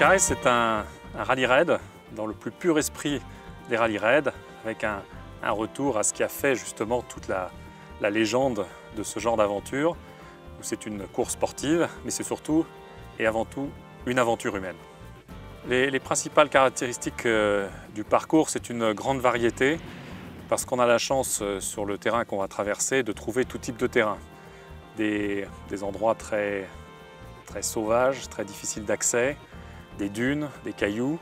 Africa Race, c'est un rallye raid dans le plus pur esprit des rallye raids, avec un retour à ce qui a fait justement toute la légende de ce genre d'aventure, où c'est une course sportive, mais c'est surtout et avant tout une aventure humaine. Les principales caractéristiques du parcours, c'est une grande variété, parce qu'on a la chance sur le terrain qu'on va traverser de trouver tout type de terrain. Des endroits très sauvages, très difficiles d'accès, des dunes, des cailloux,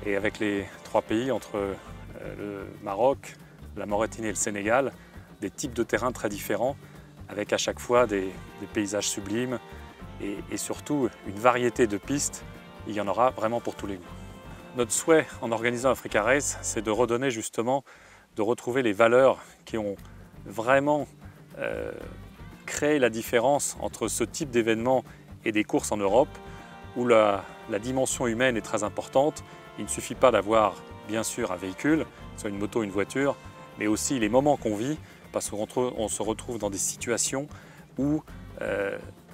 et avec les trois pays entre le Maroc, la Mauritanie et le Sénégal, des types de terrains très différents, avec à chaque fois des paysages sublimes et surtout une variété de pistes. Il y en aura vraiment pour tous les goûts. Notre souhait en organisant Africa Race, c'est de redonner justement, de retrouver les valeurs qui ont vraiment créé la différence entre ce type d'événements et des courses en Europe, où la dimension humaine est très importante. Il ne suffit pas d'avoir bien sûr un véhicule, soit une moto, une voiture, mais aussi les moments qu'on vit, parce qu'on se retrouve dans des situations où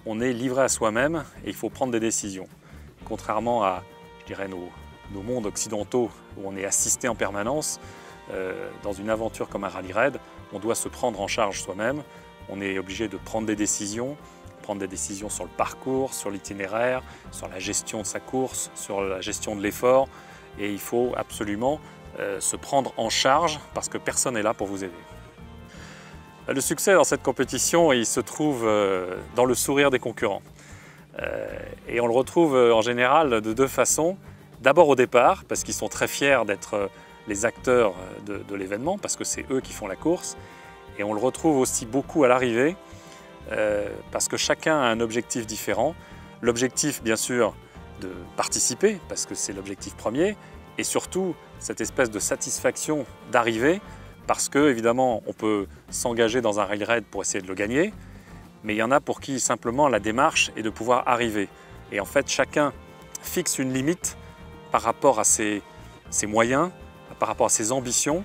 on est livré à soi-même et il faut prendre des décisions. Contrairement à, je dirais, nos mondes occidentaux où on est assisté en permanence, dans une aventure comme un rallye raid, on doit se prendre en charge soi-même. On est obligé de prendre des décisions sur le parcours, sur l'itinéraire, sur la gestion de sa course, sur la gestion de l'effort. Et il faut absolument se prendre en charge parce que personne n'est là pour vous aider. Le succès dans cette compétition, il se trouve dans le sourire des concurrents. Et on le retrouve en général de deux façons. D'abord au départ, parce qu'ils sont très fiers d'être les acteurs de l'événement, parce que c'est eux qui font la course. Et on le retrouve aussi beaucoup à l'arrivée, parce que chacun a un objectif différent. L'objectif, bien sûr, de participer, parce que c'est l'objectif premier, et surtout cette espèce de satisfaction d'arriver, parce que évidemment on peut s'engager dans un rallye raid pour essayer de le gagner, mais il y en a pour qui simplement la démarche est de pouvoir arriver. Et en fait, chacun fixe une limite par rapport à ses moyens, par rapport à ses ambitions,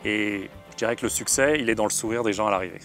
et je dirais que le succès, il est dans le sourire des gens à l'arrivée.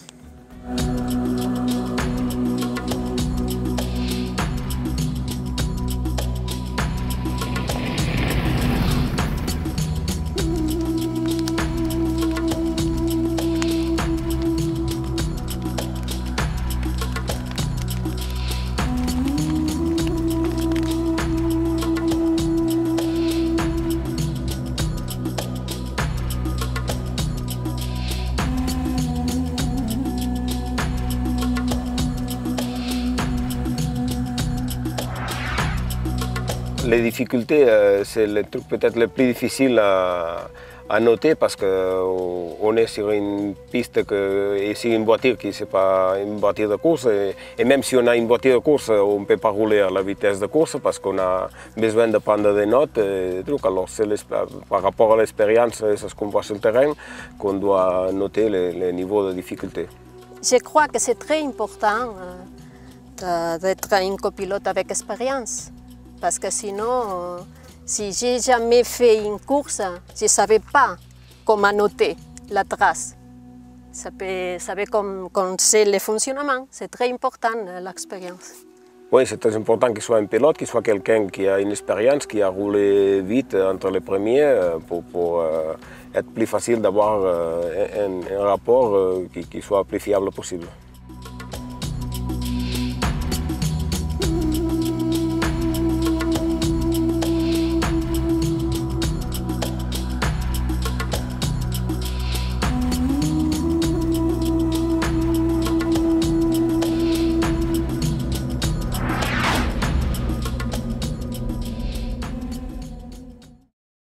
Les difficultés, c'est le truc peut-être le plus difficile à noter parce qu'on est sur une piste et sur une voiture qui n'est pas une voiture de course. Et même si on a une voiture de course, on ne peut pas rouler à la vitesse de course parce qu'on a besoin de prendre des notes. Alors c'est par rapport à l'expérience, c'est ce qu'on voit sur le terrain, qu'on doit noter les niveaux de difficulté. Je crois que c'est très important d'être un copilote avec expérience. Parce que sinon, si j'ai jamais fait une course, je ne savais pas comment noter la trace. Savoir comment c'est le fonctionnement, c'est très important l'expérience. Oui, c'est très important qu'il soit un pilote, qu'il soit quelqu'un qui a une expérience, qui a roulé vite entre les premiers pour être plus facile d'avoir un rapport qui soit le plus fiable possible.